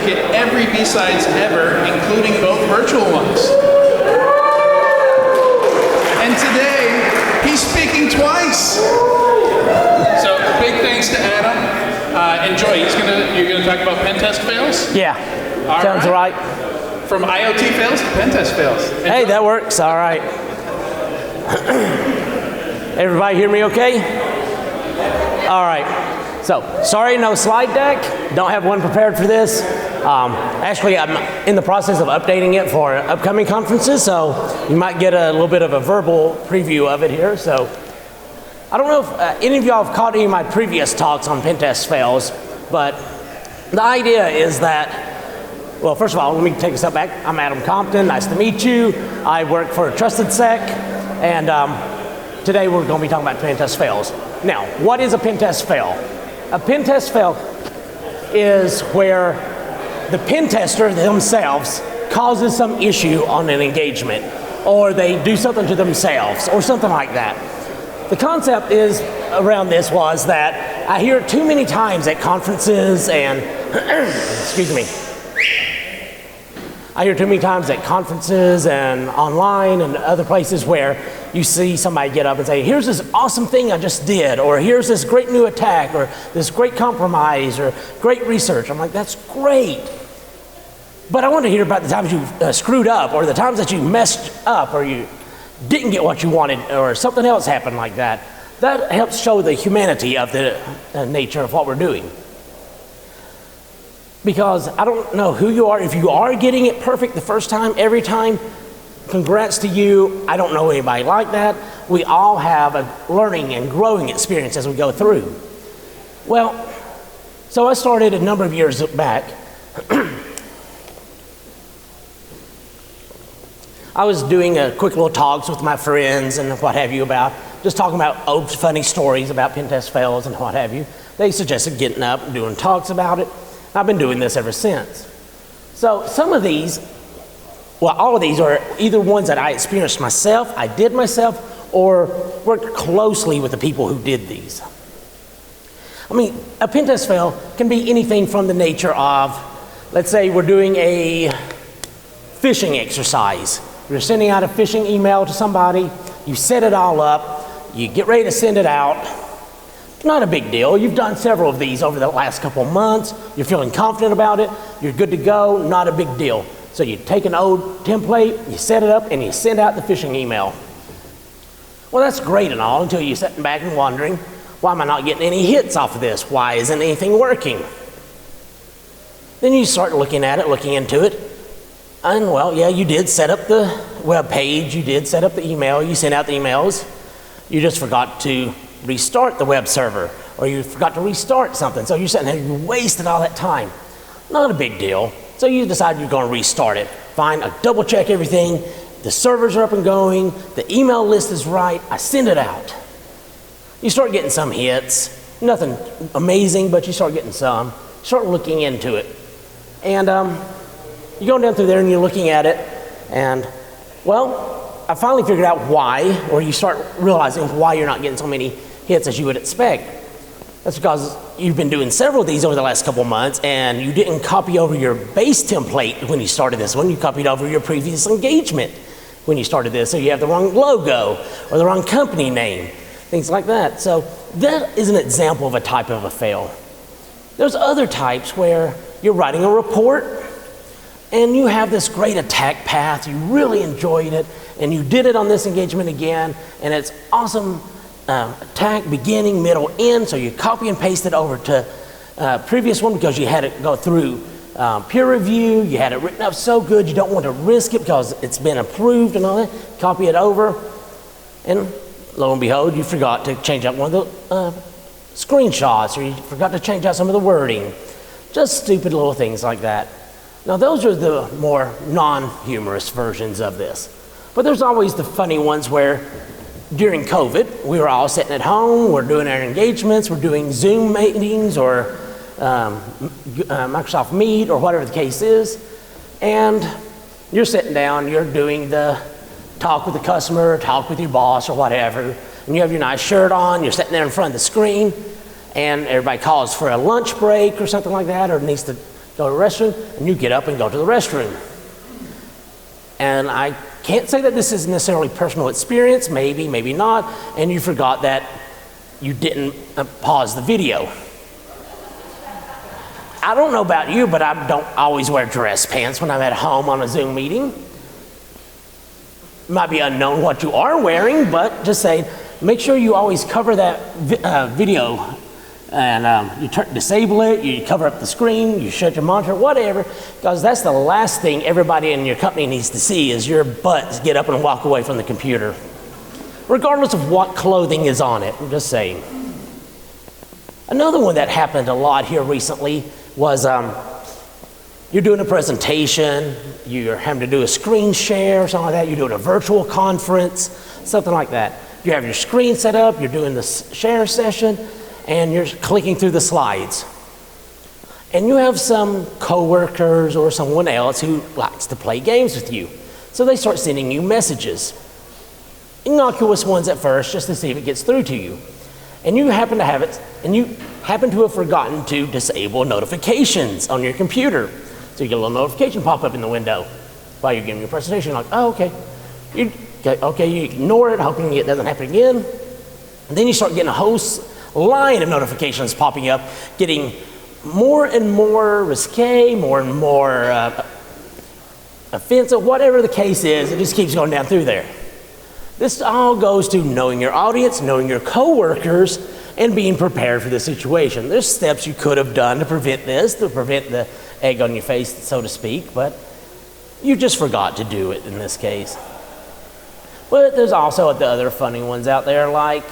at every B-Sides ever, including both virtual ones. And today, he's speaking twice. So big thanks to Adam. Enjoy. You're gonna talk about Pentest fails? Yeah, sounds right. From IoT fails to Pentest fails. Enjoy. Hey, that works, all right. Everybody hear me okay? All right, so sorry, no slide deck. Don't have one prepared for this. Actually, I'm in the process of updating it for upcoming conferences, so you might get a little bit of a verbal preview of it here. So I don't know if any of y'all have caught any of my previous talks on Pentest fails, but the idea is that, well, first of all, let me take a step back. I'm Adam Compton, nice to meet you. I work for Trusted Sec, and today we're going to be talking about Pentest fails. Now, what is a Pentest fail? A Pentest fail is where the pen tester themselves causes some issue on an engagement, or they do something to themselves, or something like that. The concept is around this was that I hear it too many times at conferences and, excuse me, I hear too many times at conferences and online and other places where you see somebody get up and say, here's this awesome thing I just did, or here's this great new attack, or this great compromise, or great research. I'm like, that's great. But I want to hear about the times you screwed up, or the times that you messed up, or you didn't get what you wanted, or something else happened like that. That helps show the humanity of the nature of what we're doing. Because I don't know who you are. If you are getting it perfect the first time, every time, congrats to you. I don't know anybody like that. We all have a learning and growing experience as we go through. Well, so I started a number of years back. I was doing quick little talks with my friends and what have you about, just talking about old funny stories about Pentest fails and what have you. They suggested getting up and doing talks about it. I've been doing this ever since. So some of these, well, all of these are either ones that I experienced myself, I did myself, or worked closely with the people who did these. I mean, a Pentest fail can be anything from the nature of, let's say we're doing a phishing exercise. You're sending out a phishing email to somebody, you set it all up, you get ready to send it out. Not a big deal. You've done several of these over the last couple of months. You're feeling confident about it. You're good to go. Not a big deal. So you take an old template, you set it up, and you send out the phishing email. Well, that's great and all until you're sitting back and wondering, why am I not getting any hits off of this? Why isn't anything working? Then you start looking at it, looking into it, and well, yeah, you did set up the web page, you did set up the email, you sent out the emails, you just forgot to restart the web server, or you forgot to restart something. So you're sitting there, you wasted all that time. Not a big deal. So you decide you're going to restart it. Fine, I double check everything. The servers are up and going. The email list is right. I send it out. You start getting some hits. Nothing amazing, but you start getting some. Start looking into it. And you're going down through there and you're looking at it. And, well, I finally figured out why, or you start realizing why you're not getting so many hits as you would expect. That's because you've been doing several of these over the last couple of months and you didn't copy over your base template when you started this one. You copied over your previous engagement when you started this. So you have the wrong logo or the wrong company name, things like that. So that is an example of a type of a fail. There's other types where you're writing a report and you have this great attack path. You really enjoyed it and you did it on this engagement again, and it's awesome. Attack, beginning, middle, end, so you copy and paste it over to previous one because you had it go through peer review, you had it written up so good you don't want to risk it because it's been approved and all that. Copy it over, and lo and behold, you forgot to change out one of the screenshots, or you forgot to change out some of the wording. Just stupid little things like that. Now those are the more non-humorous versions of this. But there's always the funny ones where during COVID, we were all sitting at home, we're doing our engagements, we're doing Zoom meetings or Microsoft Meet or whatever the case is, and you're sitting down, you're doing the talk with the customer, talk with your boss or whatever, and you have your nice shirt on, you're sitting there in front of the screen, and everybody calls for a lunch break or something like that, or needs to go to the restroom, and you get up and go to the restroom. And I can't say that this is necessarily personal experience, maybe, maybe not, and you forgot that you didn't pause the video. I don't know about you, but I don't always wear dress pants when I'm at home on a Zoom meeting. It might be unknown what you are wearing, but just saying, make sure you always cover that video, and you disable it, you cover up the screen, you shut your monitor, whatever, because that's the last thing everybody in your company needs to see is your butt get up and walk away from the computer, regardless of what clothing is on it. I'm just saying. Another one that happened a lot here recently was you're doing a presentation, you're having to do a screen share or something like that, you're doing a virtual conference, something like that. You have your screen set up, you're doing the share session, and you're clicking through the slides. And you have some coworkers or someone else who likes to play games with you. So they start sending you messages. Innocuous ones at first, just to see if it gets through to you. And you happen to have it, and you happen to have forgotten to disable notifications on your computer. So you get a little notification pop up in the window while you're giving your presentation. You're like, oh, okay. You ignore it, hoping it doesn't happen again. And then you start getting a whole line of notifications popping up, getting more and more risque, more and more offensive, whatever the case is, it just keeps going down through there. This all goes to knowing your audience, knowing your coworkers, and being prepared for the situation. There's steps you could have done to prevent this, to prevent the egg on your face, so to speak, but you just forgot to do it in this case. But there's also the other funny ones out there, like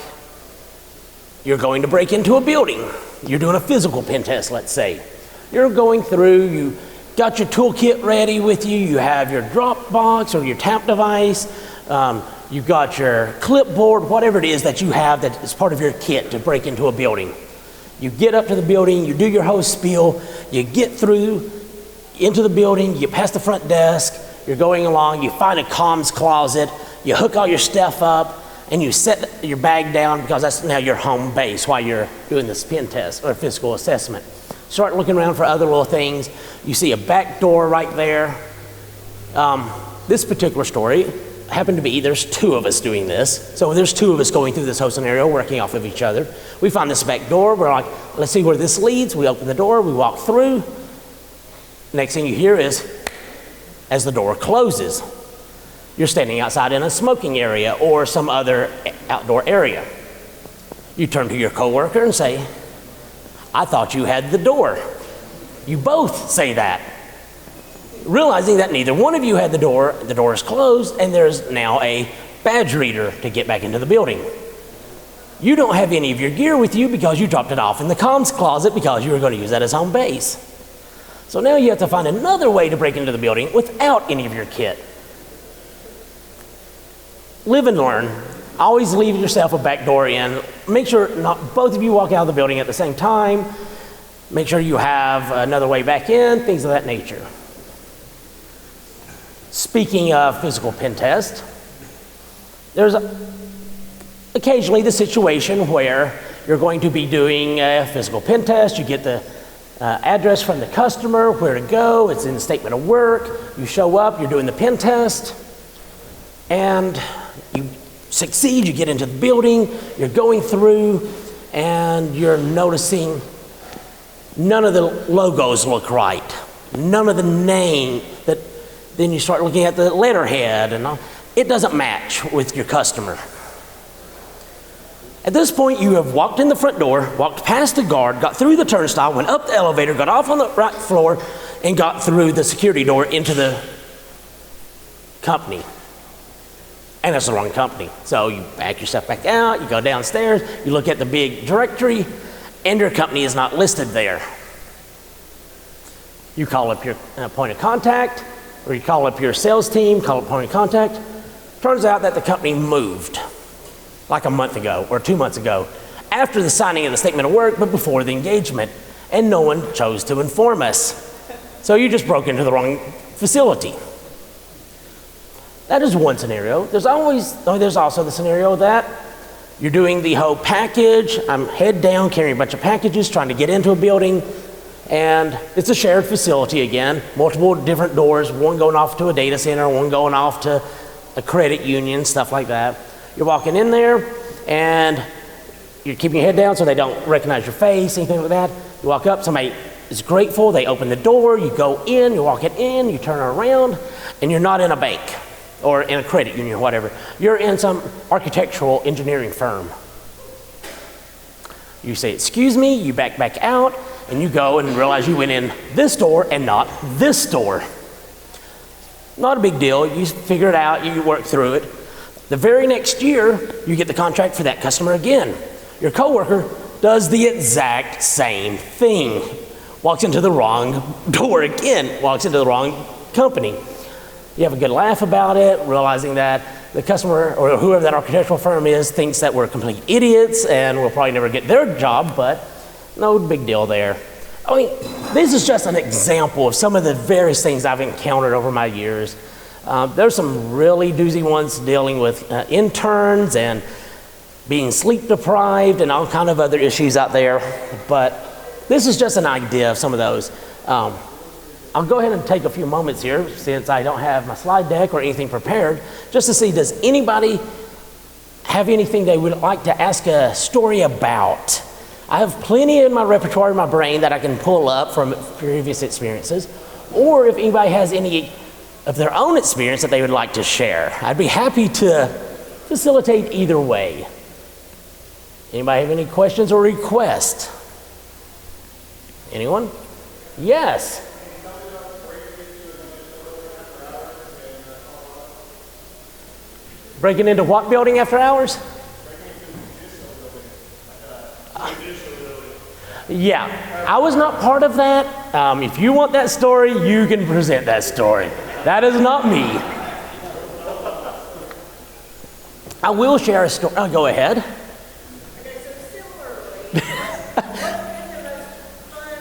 you're going to break into a building. You're doing a physical pen test, let's say. You're going through, you got your toolkit ready with you, you have your drop box or your tap device, you've got your clipboard, whatever it is that you have that is part of your kit to break into a building. You get up to the building, you do your whole spiel, you get through into the building, you pass the front desk, you're going along, you find a comms closet, you hook all your stuff up, and you set your bag down because that's now your home base while you're doing this pen test or physical assessment. Start looking around for other little things. You see a back door right there. This particular story happened to be, there's two of us doing this. So there's two of us going through this whole scenario, working off of each other. We find this back door, we're like, let's see where this leads. We open the door, we walk through. Next thing you hear is, as the door closes, you're standing outside in a smoking area or some other outdoor area. You turn to your coworker and say, I thought you had the door. You both say that, realizing that neither one of you had the door is closed, and there's now a badge reader to get back into the building. You don't have any of your gear with you because you dropped it off in the comms closet because you were going to use that as home base. So now you have to find another way to break into the building without any of your kit. Live and learn. Always leave yourself a back door in. Make sure not both of you walk out of the building at the same time. Make sure you have another way back in, things of that nature. Speaking of physical pen test, there's occasionally the situation where you're going to be doing a physical pen test. You get the address from the customer, where to go, it's in the statement of work. You show up, you're doing the pen test, and you succeed, you get into the building, you're going through, and you're noticing none of the logos look right, none of the name, then you start looking at the letterhead, and all. It doesn't match with your customer. At this point, you have walked in the front door, walked past the guard, got through the turnstile, went up the elevator, got off on the right floor, and got through the security door into the company. And it's the wrong company. So you back yourself back out, you go downstairs, you look at the big directory, and your company is not listed there. You call up your point of contact, or you call up your sales team, call up point of contact. Turns out that the company moved like a month ago or 2 months ago, after the signing of the statement of work, but before the engagement, and no one chose to inform us. So you just broke into the wrong facility. That is one scenario. There's also the scenario that you're doing the whole package. I'm head down carrying a bunch of packages, trying to get into a building. And it's a shared facility again, multiple different doors, one going off to a data center, one going off to a credit union, stuff like that. You're walking in there and you're keeping your head down so they don't recognize your face, anything like that. You walk up, somebody is grateful, they open the door, you go in, you walk it in, you turn around, and you're not in a bank or in a credit union or whatever. You're in some architectural engineering firm. You say, excuse me, you back out, and you go and realize you went in this door and not this door. Not a big deal, you figure it out, you work through it. The very next year, you get the contract for that customer again. Your coworker does the exact same thing. Walks into the wrong door again, walks into the wrong company. You have a good laugh about it, realizing that the customer or whoever that architectural firm is thinks that we're complete idiots and we'll probably never get their job, but no big deal there. I mean, this is just an example of some of the various things I've encountered over my years. There's some really doozy ones dealing with interns and being sleep deprived and all kind of other issues out there, but this is just an idea of some of those. I'll go ahead and take a few moments here since I don't have my slide deck or anything prepared, just to see, does anybody have anything they would like to ask a story about? I have plenty in my repertoire in my brain that I can pull up from previous experiences, or if anybody has any of their own experience that they would like to share. I'd be happy to facilitate either way. Anybody have any questions or requests? Anyone? Yes. Breaking into what building after hours? Yeah, I was not part of that. If you want that story, you can present that story. That is not me. I will share a story. Oh, go ahead. Okay, so similarly, what's the most fun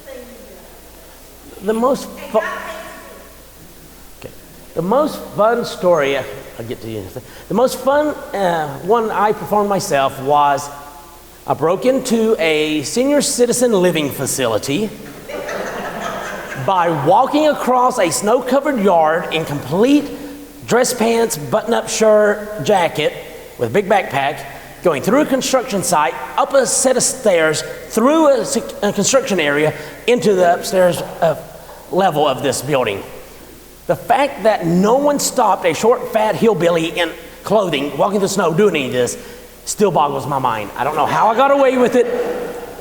thing you did? The most fun. Okay. The most fun story. I'll get to you. The most fun one I performed myself was I broke into a senior citizen living facility by walking across a snow-covered yard in complete dress pants, button-up shirt, jacket, with a big backpack, going through a construction site, up a set of stairs, through a construction area, into the upstairs level of this building. The fact that no one stopped a short, fat hillbilly in clothing, walking through the snow, doing any of this, still boggles my mind. I don't know how I got away with it,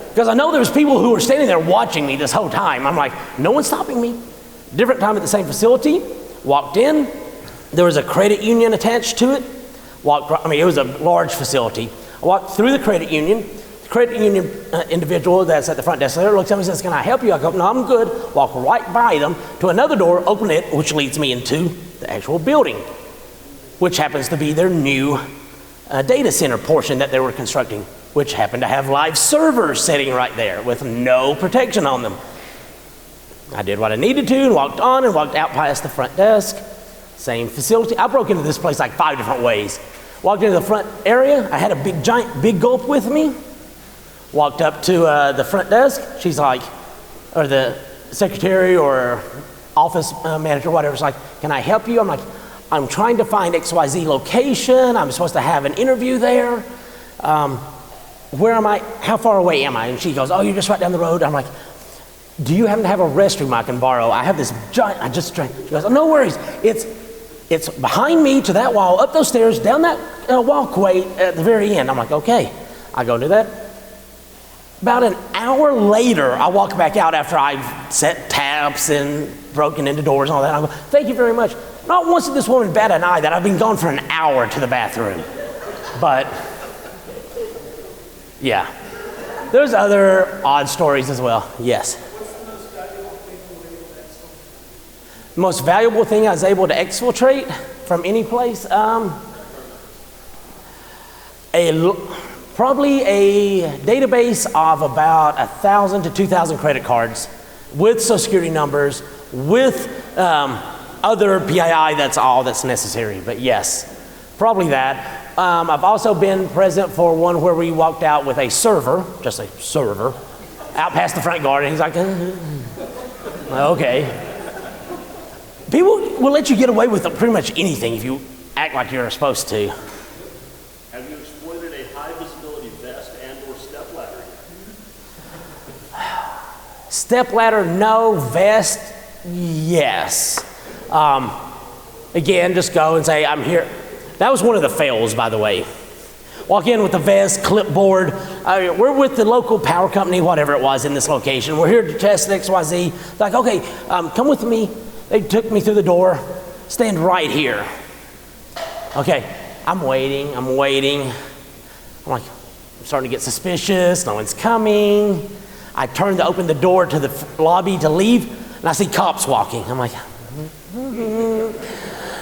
because I know there was people who were standing there watching me this whole time. I'm like, no one's stopping me. Different time at the same facility, walked in, there was a credit union attached to it. It was a large facility. I walked through the credit union. The credit union individual that's at the front desk there looks at me and says, can I help you? I go, no, I'm good. Walk right by them to another door, open it, which leads me into the actual building, which happens to be their new data center portion that they were constructing, which happened to have live servers sitting right there with no protection on them. I did what I needed to and walked on and walked out past the front desk. Same facility. I broke into this place like 5 different ways. Walked into the front area. I had a big gulp with me. Walked up to the front desk. She's like, or the secretary or office manager, whatever, is like, can I help you? I'm like, I'm trying to find XYZ location. I'm supposed to have an interview there. Where am I? How far away am I? And she goes, oh, you're just right down the road. I'm like, do you happen to have a restroom I can borrow? I have this giant, she goes, oh, no worries. It's behind me to that wall, up those stairs, down that walkway at the very end. I'm like, okay. I go do that. About an hour later, I walk back out after I've set taps and broken into doors and all that. I go, thank you very much. Not once did this woman bat an eye that I've been gone for an hour to the bathroom. But, yeah. There's other odd stories as well. Yes? The most valuable thing I was able to exfiltrate from any place? Probably a database of about 1,000 to 2,000 credit cards with social security numbers, with other PII, that's all that's necessary. But yes, probably that. I've also been present for one where we walked out with a server, just a server, out past the front garden. He's like, okay. People will let you get away with pretty much anything if you act like you're supposed to. Have you exploited a high visibility vest and or step ladder? Step ladder, no. Vest, yes. Again, just go and say, I'm here. That was one of the fails, by the way. Walk in with the vest, clipboard. We're with the local power company, whatever it was in this location. We're here to test XYZ. Like, okay, come with me. They took me through the door. Stand right here. Okay, I'm waiting. I'm like, I'm starting to get suspicious. No one's coming. I turn to open the door to the lobby to leave, and I see cops walking. I'm like,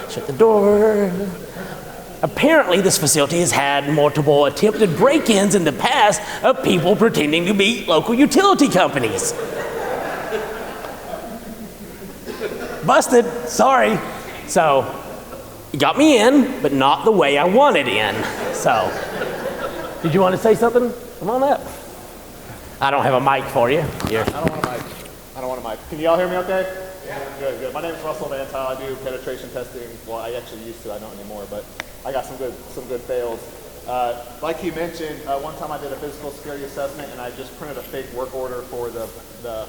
shut the door. Apparently, this facility has had multiple attempted break-ins in the past of people pretending to be local utility companies. Busted, sorry. So, he got me in, but not the way I wanted in. So, did you want to say something? Come on up. I don't have a mic for you. Here. I don't want a mic. Can y'all hear me okay? Yeah. Good. My name is Russell Van Tile. I do penetration testing. Well, I actually used to. I don't anymore, but I got some good fails. Like he mentioned, one time I did a physical security assessment, and I just printed a fake work order for the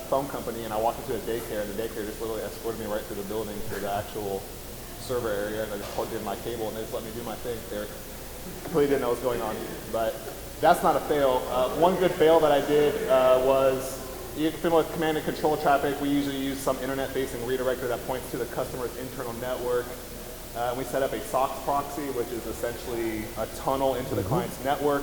phone company, and I walked into a daycare, and the daycare just literally escorted me right through the building to the actual server area, and I just plugged in my cable, and they just let me do my thing there. Completely didn't know what was going on, but that's not a fail. One good fail that I did was, even with command and control traffic, we usually use some internet-facing redirector that points to the customer's internal network. We set up a SOX proxy, which is essentially a tunnel into the client's network.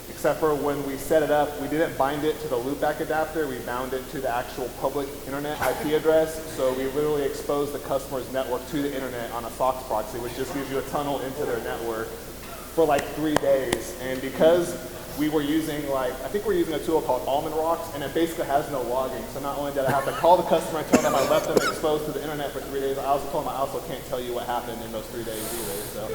Except for when we set it up, we didn't bind it to the loopback adapter. We bound it to the actual public internet IP address. So we literally exposed the customer's network to the internet on a SOX proxy, which just gives you a tunnel into their network for like 3 days. And because we were using I think we're using a tool called Almond Rocks, and it basically has no logging. So not only did I have to call the customer and tell them I left them exposed to the internet for 3 days, I also told them I also can't tell you what happened in those 3 days either. So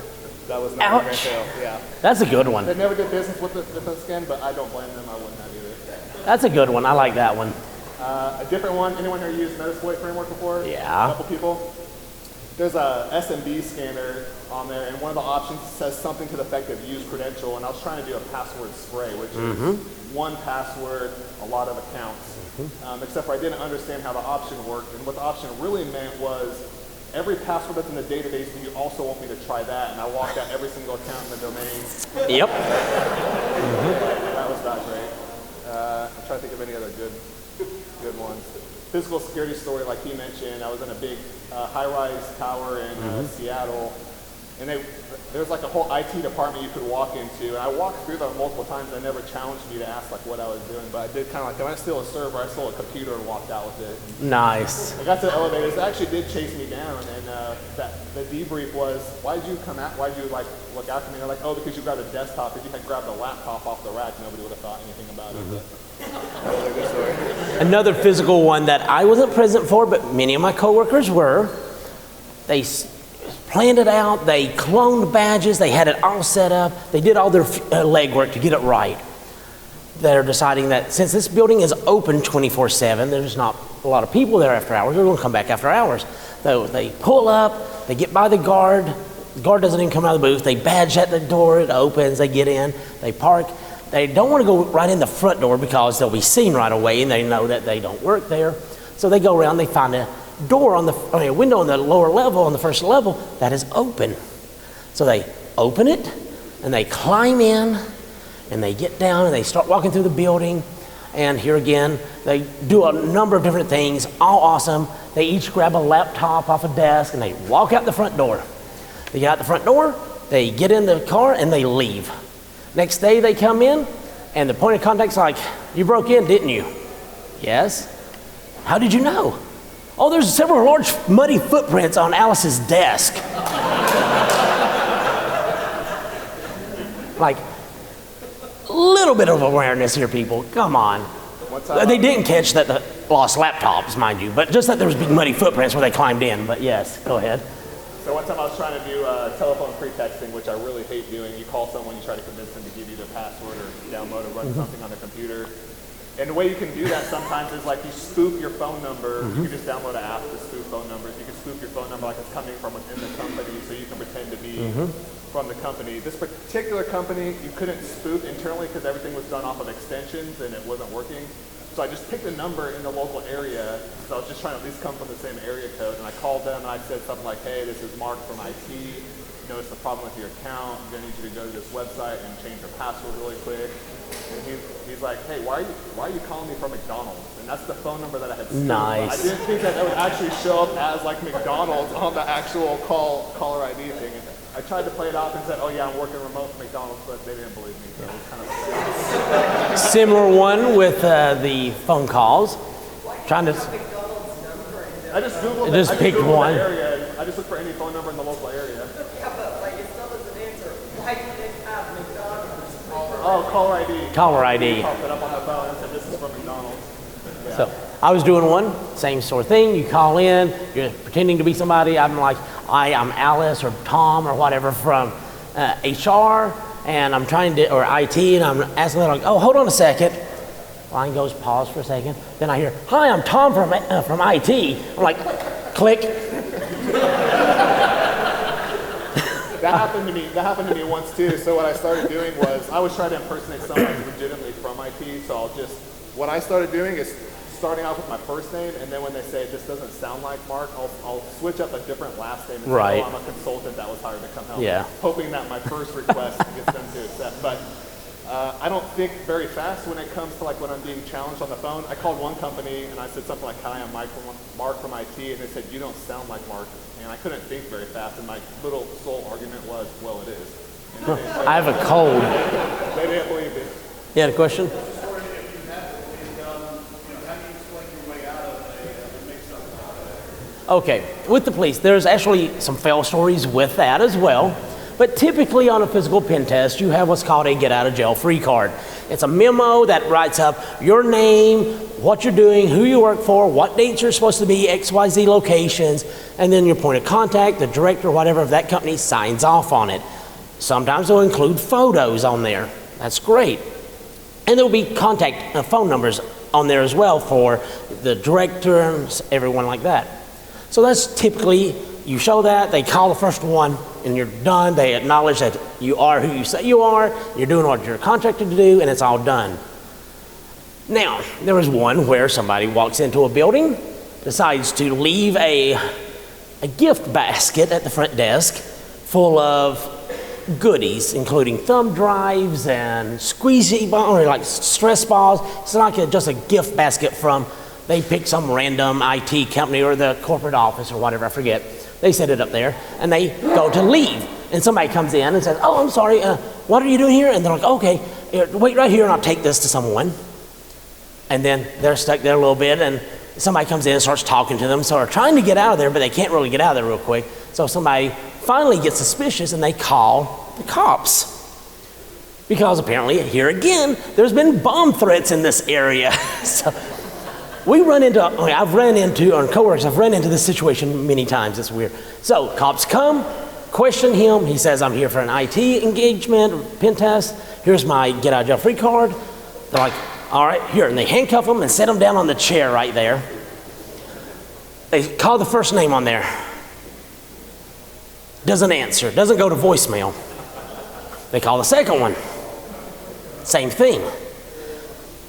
that was not a great fail. Yeah. That's a good one. They never did business with the skin, but I don't blame them. I wouldn't have either. That's a good one. I like that one. A different one. Anyone here used Metasploit framework before? Yeah. A couple people. There's a SMB scanner on there, and one of the options says something to the effect of use credential, and I was trying to do a password spray, which is one password, a lot of accounts. Except for I didn't understand how the option worked, and what the option really meant was every password that's in the database, do you also want me to try that? And I walked out every single account in the domain. Yep. That was not great. I'm trying to think of any other good ones. Physical security story, like he mentioned, I was in a big high-rise tower in Seattle, and there's like a whole IT department you could walk into, and I walked through them multiple times. They never challenged me to ask like what I was doing, but I did kind of like, if I steal a server, I stole a computer and walked out with it. Nice. I got to the elevators. They actually did chase me down, and the debrief was, why did you come out? Why did you like look after me? They're like, oh, because you grabbed a desktop. If you had grabbed a laptop off the rack, nobody would have thought anything about it. But that was a good story. Another physical one that I wasn't present for, but many of my coworkers were. They planned it out. They cloned badges. They had it all set up. They did all their legwork to get it right. They're deciding that since this building is open 24/7, there's not a lot of people there after hours. They're going to come back after hours. So they pull up. They get by the guard. The guard doesn't even come out of the booth. They badge at the door. It opens. They get in. They park. They don't want to go right in the front door because they'll be seen right away, and they know that they don't work there. So they go around. They find a door a window on the lower level, on the first level, that is open. So they open it, and they climb in, and they get down, and they start walking through the building. And here again, they do a number of different things, all awesome. They each grab a laptop off a desk, and they walk out the front door. They get out the front door, they get in the car, and they leave. Next day, they come in, and the point of contact's like, you broke in, didn't you? Yes. How did you know? Oh, there's several large muddy footprints on Alice's desk. Like, a little bit of awareness here, people. Come on. They didn't catch that the lost laptops, mind you, but just that there was big muddy footprints where they climbed in. But yes, go ahead. So one time I was trying to do telephone pretexting, which I really hate doing. You call someone, you try to convince them to give you their password or download or run something on their computer. And the way you can do that sometimes is like you spoof your phone number. You can just download an app to spoof phone numbers. You can spoof your phone number like it's coming from within the company, so you can pretend to be from the company. This particular company, you couldn't spoof internally because everything was done off of extensions and it wasn't working. So I just picked a number in the local area. So I was just trying to at least come from the same area code. And I called them and I said something like, hey, this is Mark from IT. Notice the problem with your account. I'm gonna need you to go to this website and change your password really quick. And he's like, hey, why are you calling me from McDonald's? And that's the phone number that I had stolen. Nice. I didn't think that would actually show up as like McDonald's on the actual caller ID thing. And I tried to play it off and said, oh yeah, I'm working remote from McDonald's, but they didn't believe me. So it was kind of Similar one with the phone calls. Trying to. I just Googled Just I picked Googled one. the area. I just looked for any phone number in the local area. Yeah, but like it still doesn't answer. Why do they have McDonald's? Oh, caller ID. Caller ID. Popped it up on the phone and said, this is from McDonald's. Yeah. So I was doing one, same sort of thing. You call in, you're pretending to be somebody. I'm like, I'm Alice or Tom or whatever from HR, and I'm trying to, or IT, and I'm asking them, like, oh, hold on a second. Line goes, pause for a second. Then I hear, hi, I'm Tom from IT. I'm like, click. That happened to me once too. So what I started doing was I was trying to impersonate someone who's legitimately from IT. So what I started doing is starting off with my first name, and then when they say this doesn't sound like Mark, I'll switch up a different last name and say, oh, I'm a consultant that was hired to come help. Yeah. Hoping that my first request gets them to accept. But I don't think very fast when it comes to like when I'm being challenged on the phone. I called one company and I said something like, hi, I'm Mark from IT, and they said, you don't sound like Mark. And I couldn't think very fast, and my little sole argument was, well, it is. And I have a cold. they didn't believe it. You had a question? Okay, with the police, there's actually some fail stories with that as well. But typically on a physical pen test, you have what's called a get out of jail free card. It's a memo that writes up your name, what you're doing, who you work for, what dates you're supposed to be, XYZ locations, and then your point of contact, the director, whatever of that company signs off on it. Sometimes they'll include photos on there. That's great. And there'll be contact phone numbers on there as well for the director and everyone like that. So that's typically, you show that, they call the first one, and you're done. They acknowledge that you are who you say you are, you're doing what you're contracted to do, and it's all done. Now, there was one where somebody walks into a building, decides to leave a gift basket at the front desk full of goodies, including thumb drives and squeezy balls, or like stress balls. It's not like just a gift basket from, they pick some random IT company or the corporate office or whatever, I forget. They set it up there, and they go to leave. And somebody comes in and says, oh, I'm sorry, what are you doing here? And they're like, okay, wait right here and I'll take this to someone. And then they're stuck there a little bit, and somebody comes in and starts talking to them. So they're trying to get out of there, but they can't really get out of there real quick. So somebody finally gets suspicious, and they call the cops. Because apparently, here again, there's been bomb threats in this area. So I've run into, on coworkers, I've run into this situation many times. It's weird. So cops come, question him. He says, I'm here for an IT engagement, pen test. Here's my get out of jail free card. They're like, all right, here. And they handcuff him and set him down on the chair right there. They call the first name on there. Doesn't answer, doesn't go to voicemail. They call the second one. Same thing.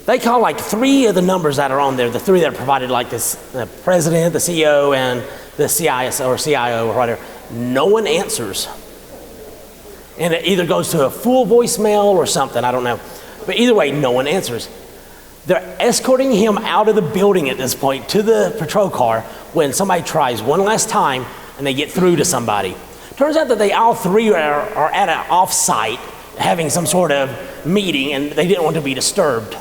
They call like 3 of the numbers that are on there, the 3 that are provided, like this, the president, the CEO, and the CISO or CIO or whatever. No one answers. And it either goes to a full voicemail or something, I don't know. But either way, no one answers. They're escorting him out of the building at this point to the patrol car when somebody tries one last time and they get through to somebody. Turns out that they all 3 are at an off-site having some sort of meeting, and they didn't want to be disturbed.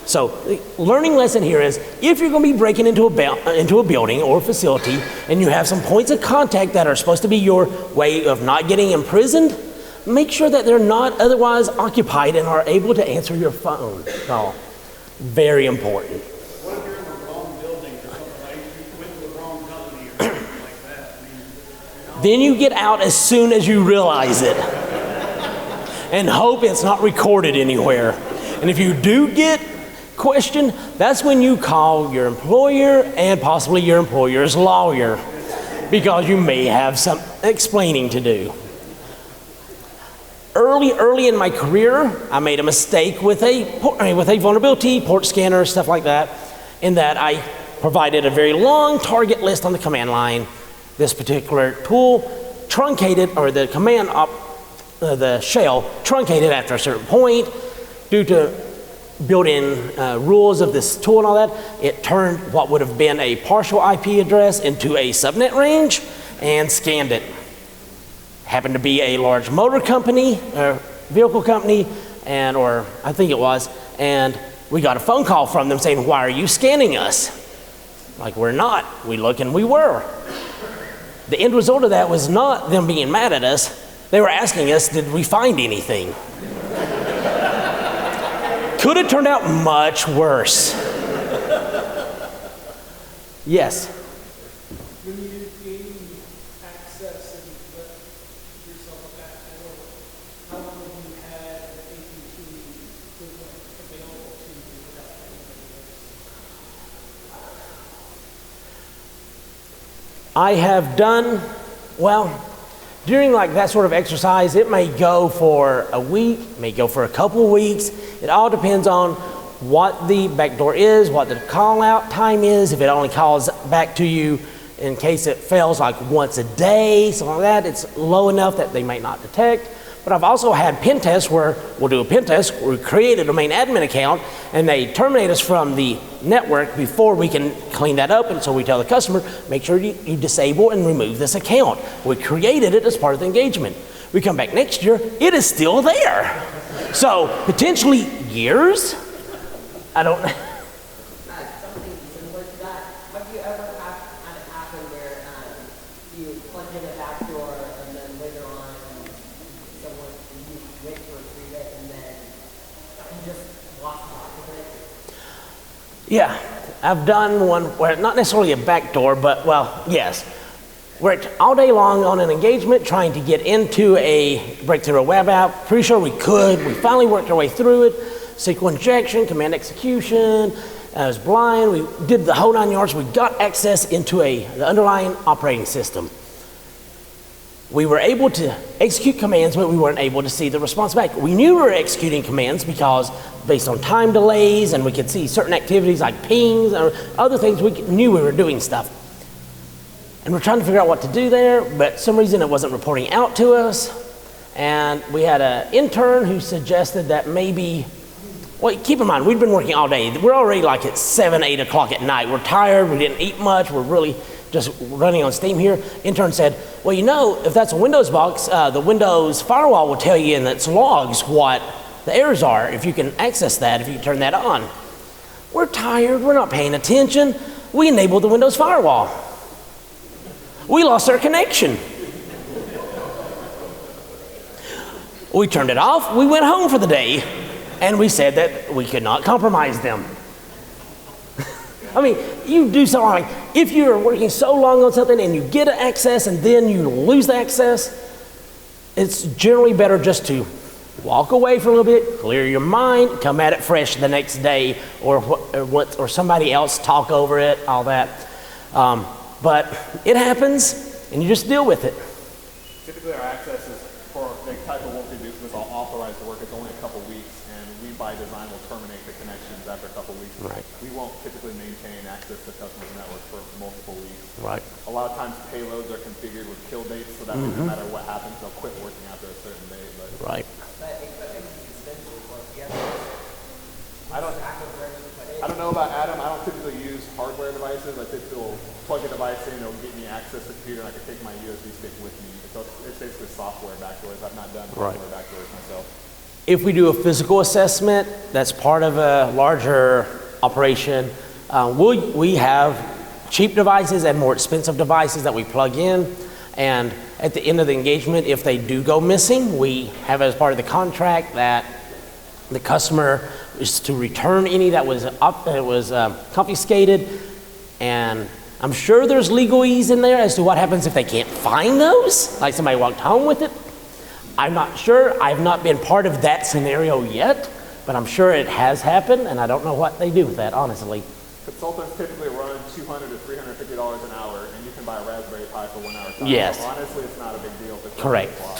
So the learning lesson here is, if you're going to be breaking into a building or a facility and you have some points of contact that are supposed to be your way of not getting imprisoned, make sure that they're not otherwise occupied and are able to answer your phone call. Very important. What if you're in the wrong building or something, like you went to the wrong company or something like that? Then you get out as soon as you realize it and hope it's not recorded anywhere. And if you do get questioned, that's when you call your employer and possibly your employer's lawyer, because you may have some explaining to do. Early in my career, I made a mistake with a vulnerability, port scanner, stuff like that, in that I provided a very long target list on the command line. This particular tool truncated, or the the shell truncated after a certain point due to built-in rules of this tool and all that. It turned what would have been a partial IP address into a subnet range and scanned it. Happened to be a large motor company, or vehicle company, or I think it was, and we got a phone call from them saying, "Why are you scanning us?" Like, we're not. We look and we were. The end result of that was not them being mad at us. They were asking us, did we find anything? Could have turned out much worse. Yes? When you gain access and let yourself a backdoor, how long have you had the APT equivalent available to you without anybody else? I have done, well, during like that sort of exercise, it may go for a week, may go for a couple of weeks. It all depends on what the backdoor is, what the call out time is. If it only calls back to you in case it fails like once a day, something like that, it's low enough that they might not detect. But I've also had Pentest where we'll do a Pentest, we create a domain admin account, and they terminate us from the network before we can clean that up. And so we tell the customer, make sure you disable and remove this account. We created it as part of the engagement. We come back next year, it is still there. So potentially years? I don't know. Something similar to that. Have you ever had it happen where you plug in a backdoor and then later on you wait for a free bit and then you just lost track of it? Yeah, I've done one where not necessarily a backdoor, but well, yes. Worked all day long on an engagement trying to get into a breakthrough web app. Pretty sure we could. We finally worked our way through it. SQL injection, command execution. I was blind. We did the whole 9 yards. We got access into the underlying operating system. We were able to execute commands, but we weren't able to see the response back. We knew we were executing commands because based on time delays, and we could see certain activities like pings or other things, we knew we were doing stuff. And we're trying to figure out what to do there, but for some reason it wasn't reporting out to us. And we had an intern who suggested that maybe, well, keep in mind, we've been working all day. We're already like at 7, 8 o'clock at night. We're tired, we didn't eat much, we're really just running on steam here. Intern said, well, you know, if that's a Windows box, the Windows firewall will tell you in its logs what the errors are, if you can access that, if you turn that on. We're tired, we're not paying attention. We enabled the Windows firewall. We lost our connection. We turned it off, we went home for the day, and we said that we could not compromise them. I mean, you do something like, if you're working so long on something and you get access and then you lose the access, it's generally better just to walk away for a little bit, clear your mind, come at it fresh the next day, or somebody else talk over it, all that. But it happens, and you just deal with it. Typically our access is for the type of work we do, because it's all authorized to work, it's only a couple weeks, and we by design will terminate the connections after a couple weeks. Right. We won't typically maintain access to customers' networks for multiple weeks. Right. A lot of times payloads are configured with kill dates, so that means no matter what happens, they'll quit working after a certain date. But Right. I don't know about Adam. I don't typically use hardware devices. I typically will plug a device in, it'll give me access to the computer, and I can take my USB stick with me. So it's basically software backdoors. I've not done hardware backdoors myself. If we do a physical assessment, that's part of a larger operation. We have cheap devices and more expensive devices that we plug in. And at the end of the engagement, if they do go missing, we have as part of the contract that the customer is to return any that was confiscated. And I'm sure there's legalese in there as to what happens if they can't find those, like somebody walked home with it. I'm not sure. I've not been part of that scenario yet, but I'm sure it has happened, and I don't know what they do with that, honestly. Consultants typically run $200 to $350 an hour, and you can buy a Raspberry Pi for 1 hour time. Yes. So honestly, it's not a big deal. If it's Correct. Not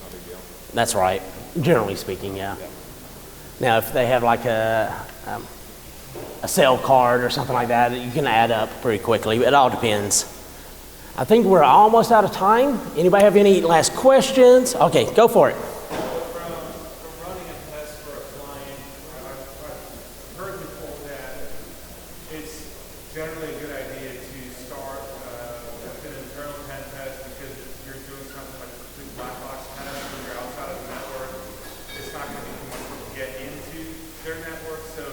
a big deal. That's right, generally speaking, yeah. Now, if they have like a cell card or something like that, you can add up pretty quickly. It all depends. I think we're almost out of time. Anybody have any last questions? Okay, go for it. From running a test for a client, I've heard before that it's generally a good idea to start with an internal pen test because you're doing something like a complete black box test when you're outside of the network. It's not going to be too much to get into their network. So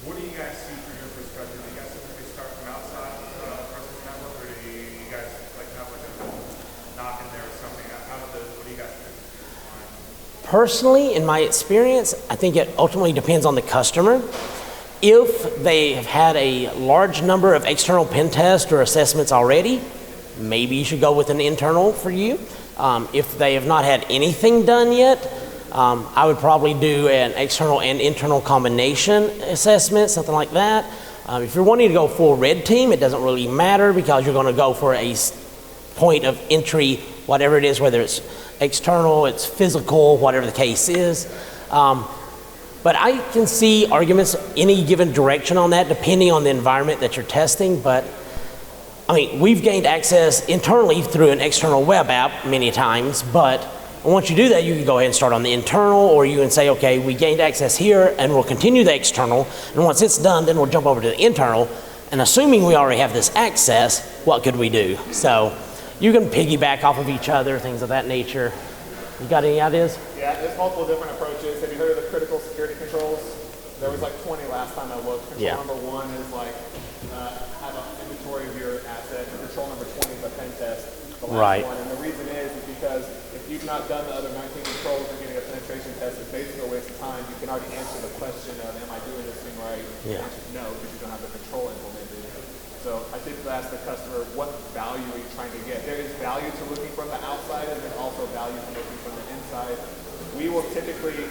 what do you guys see from your perspective? Do you guys typically start from outside versus network, or do you guys like have like a knock in there or something? What do you guys think? Personally, in my experience, I think it ultimately depends on the customer. If they have had a large number of external pen tests or assessments already, maybe you should go with an internal for you. If they have not had anything done yet, I would probably do an external and internal combination assessment, something like that. If you're wanting to go full red team, it doesn't really matter because you're going to go for a point of entry, whatever it is, whether it's external, it's physical, whatever the case is. But I can see arguments any given direction on that depending on the environment that you're testing. But I mean, we've gained access internally through an external web app many times, but once you do that, you can go ahead and start on the internal, or you can say, okay, we gained access here and we'll continue the external, and once it's done, then we'll jump over to the internal, and assuming we already have this access, what could we do? So you can piggyback off of each other, things of that nature. You got any ideas? Yeah, there's multiple different approaches. Have you heard of the critical security controls? There was like 20 last time I looked. Control number 1 is like have an inventory of your assets. And control number 20 is a pen test, the last one. And the reason is because if you've not done the other 19 controls and getting a penetration test, it's basically a waste of time. You can already answer the question of, am I doing this thing right? The answer is no, because you don't have the control implemented. So I typically ask the customer, what value are you trying to get? There is value to looking from the outside, and there's also value to looking from the inside. We will typically,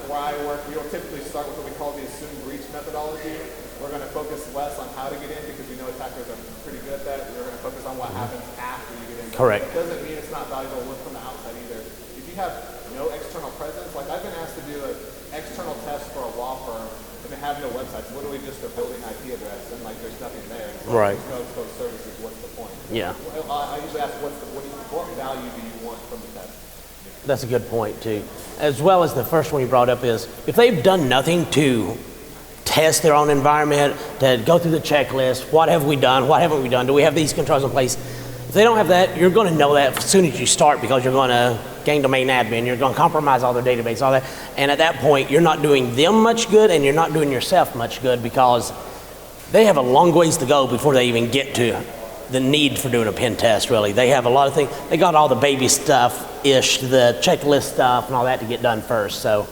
where I work, we will typically start with what we call the assumed breach methodology. We're going to focus less on how to get in because we know attackers are pretty good at that. We're going to focus on what happens after you get in. Correct. It doesn't mean it's not valuable to look from the outside either. If you have no external presence, like I've been asked to do an external test for a law firm, and they have no websites, literally just a building IP address, and like there's nothing there. So Right. There's no exposed services. What's the point? Yeah. I usually ask, what value do you want from the test? That's a good point too. As well as the first one you brought up is, if they've done nothing to test their own environment, to go through the checklist, what have we done, what haven't we done, do we have these controls in place? If they don't have that, you're going to know that as soon as you start because you're going to gain domain admin, you're going to compromise all their database, all that. And at that point, you're not doing them much good and you're not doing yourself much good because they have a long ways to go before they even get to the need for doing a pen test, really. They have a lot of things. They got all the baby stuff-ish, the checklist stuff and all that to get done first. So,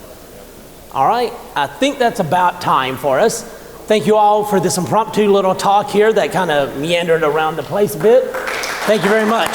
all right, I think that's about time for us. Thank you all for this impromptu little talk here that kind of meandered around the place a bit. Thank you very much.